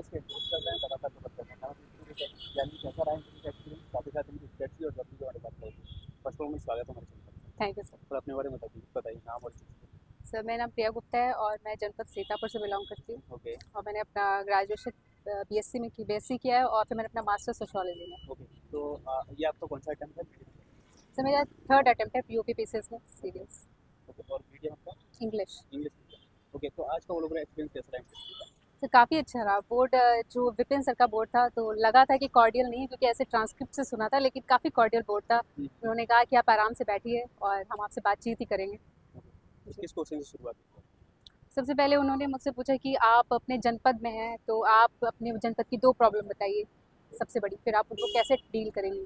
इसके कोर्स कर रहे हैं, लगातार मेहनत कर रहे हैं। यानी कैसा रहा इनका एक्सपीरियंस? साथ ही साथ इनकी स्ट्रेटजी और जर्नी के बारे में बात करेंगे। फर्स्ट ऑफ ऑल मैं स्वागत है हमारे चैनल पर। Thank you sir. थोड़ा अपने बारे में बताइए नाम और चीज़। सर मेरा नाम प्रिया गुप्ता है और मैं जनपद सीतापुर से बिलोंग करती हूँ। ओके और मैंने अपना ग्रेजुएशन बीएससी में की बीएससी किया है और फिर मैंने अपना मास्टर सोशियोलॉजी में। ओके। तो ये आपका कौन सा अटेम्प्ट है? सर मेरा थर्ड अटेम्प्ट है यूपी पीसीएस में सीरियस ओके, और मीडियम आपका इंग्लिश। English medium. ओके, तो आज का वो लोग एक्सपीरियंस कैसा रहा इंडस्ट्री का? सर काफ़ी अच्छा रहा बोर्ड। जो विपिन सर का बोर्ड था तो लगा था कि कॉर्डियल नहीं है क्योंकि ऐसे ट्रांसक्रिप्ट से सुना था, लेकिन काफ़ी कॉर्डियल बोर्ड था। उन्होंने कहा कि आप आराम से बैठिए और हम आपसे बातचीत ही करेंगे। तो किस क्वेश्चन से शुरुआत की? सबसे पहले उन्होंने मुझसे पूछा कि आप अपने जनपद में हैं तो आप अपने जनपद की 2 प्रॉब्लम बताइए सबसे बड़ी, फिर आप उनको कैसे डील करेंगे।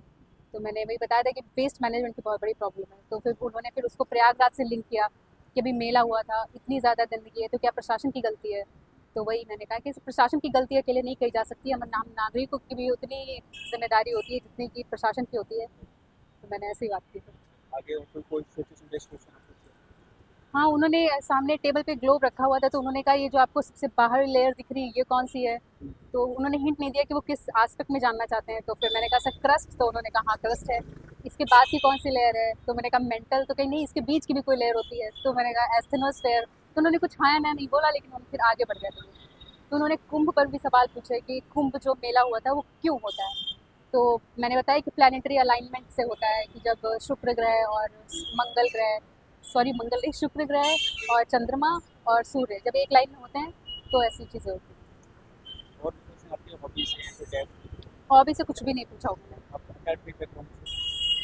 तो मैंने वही बताया था कि वेस्ट मैनेजमेंट की बहुत बड़ी प्रॉब्लम है। तो फिर उन्होंने फिर उसको प्रयागराज से लिंक किया कि अभी मेला हुआ था, इतनी ज़्यादा गंदगी है तो क्या प्रशासन की गलती है। तो वही मैंने कहा कि प्रशासन की गलती अकेले नहीं कही जा सकती, हम नागरिकों की भी उतनी जिम्मेदारी होती है जितनी कि प्रशासन की होती है। तो मैंने ऐसी बात की। आगे और कोई सिचुएशन बेस्ड क्वेश्चन? हाँ, उन्होंने सामने टेबल पे ग्लोब रखा हुआ था तो उन्होंने कहा ये जो आपको सबसे बाहर लेयर दिख रही है ये कौन सी है। तो उन्होंने हिंट नहीं दिया कि वो किस एस्पेक्ट में जानना चाहते हैं। तो फिर मैंने कहा सर क्रस्ट, तो उन्होंने कहा हाँ क्रस्ट है। इसके बाद की कौन सी लेयर है, तो मैंने कहा मेंटल, तो कहीं नहीं इसके बीच की भी कोई लेयर होती है। तो मैंने कहा एस्थेनोस्फेयर। तो उन्होंने कुछ हाँ या ना नहीं बोला, लेकिन उन्होंने फिर आगे बढ़ गया। तो उन्होंने कुंभ पर भी सवाल पूछे कि कुंभ जो मेला हुआ था वो क्यों होता है। तो मैंने बताया कि प्लानिटरी अलाइनमेंट से होता है कि जब शुक्र ग्रह और मंगल ग्रह, सॉरी मंगल नहीं, शुक्र ग्रह और चंद्रमा और सूर्य जब एक लाइन में होते हैं तो ऐसी चीज़ें होती हैं। और क्वेश्चन आपकी हॉबीज हैं तो क्या हॉबी से कुछ भी नहीं पूछा उन्होंने, आपका एकेडमिक बैकग्राउंड?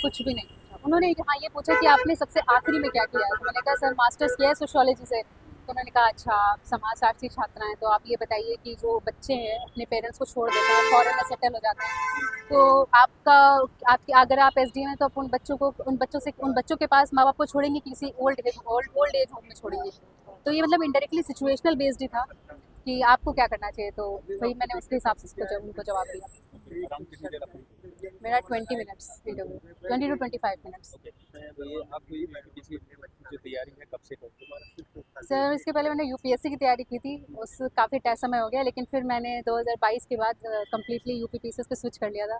कुछ भी नहीं पूछा उन्होंने। हाँ ये पूछा कि आपने सबसे आखिरी में क्या किया है। तो मैंने कहा सर मास्टर्स किया है सोशियोलॉजी से। तो उन्होंने कहा अच्छा आप समाजशास्त्री छात्रा हैं, तो आप ये बताइए कि जो बच्चे हैं अपने पेरेंट्स को छोड़ देते हैं फॉरेन में सेटल हो जाते हैं, तो आपका आपकी अगर आप एसडीएम हैं तो आप उन बच्चों के पास माँ बाप को छोड़ेंगे किसी ओल्ड एज होम में छोड़ेंगे। तो ये मतलब इनडायरेक्टली सिचुएशनल बेस्ड ही था कि आपको क्या करना चाहिए। तो वही मैंने उसके हिसाब से उनको जवाब दिया। अराउंड कितनी देर आपकी? मेरा 20 minutes interview, 20 to 25 minutes. Okay, तो ये आप ये किसी जो तैयारी है कब से करते हो? सर इसके पहले मैंने यूपीएससी की तैयारी की थी, उस काफ़ी समय हो गया, लेकिन फिर मैंने 2022 के बाद कम्प्लीटली यूपी पीसीएस पे स्विच कर लिया था।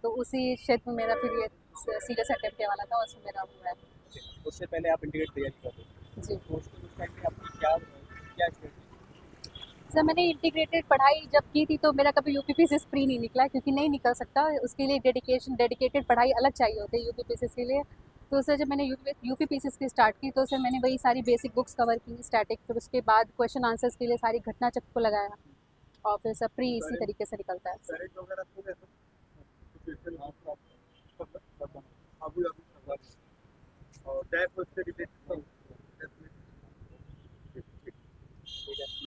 तो उसी क्षेत्र में मेरा फिर ये सीरियस अटेम्प्ट वाला था और उसमें मेरा हुआ है। उससे पहले आप इंटीग्रेट तैयारी करते थे, जी तो उसके उस टाइम पे आपकी क्या क्या स्ट्रेटजी? सर, मैंने इंटीग्रेटेड पढ़ाई जब की थी तो मेरा कभी यूपी पीसीएस प्री नहीं निकला, क्योंकि नहीं निकल सकता। उसके लिए डेडिकेटेड पढ़ाई अलग चाहिए होती है यूपी पीसीएस के लिए। तो सर जब मैंने यूपी पीसीएस की स्टार्ट की तो सर मैंने वही सारी बेसिक बुक्स कवर की स्टैटिक, फिर उसके बाद क्वेश्चन आंसर्स के लिए सारी घटना चक्र को लगाया और फिर सब प्री इसी तरीके से निकलता है।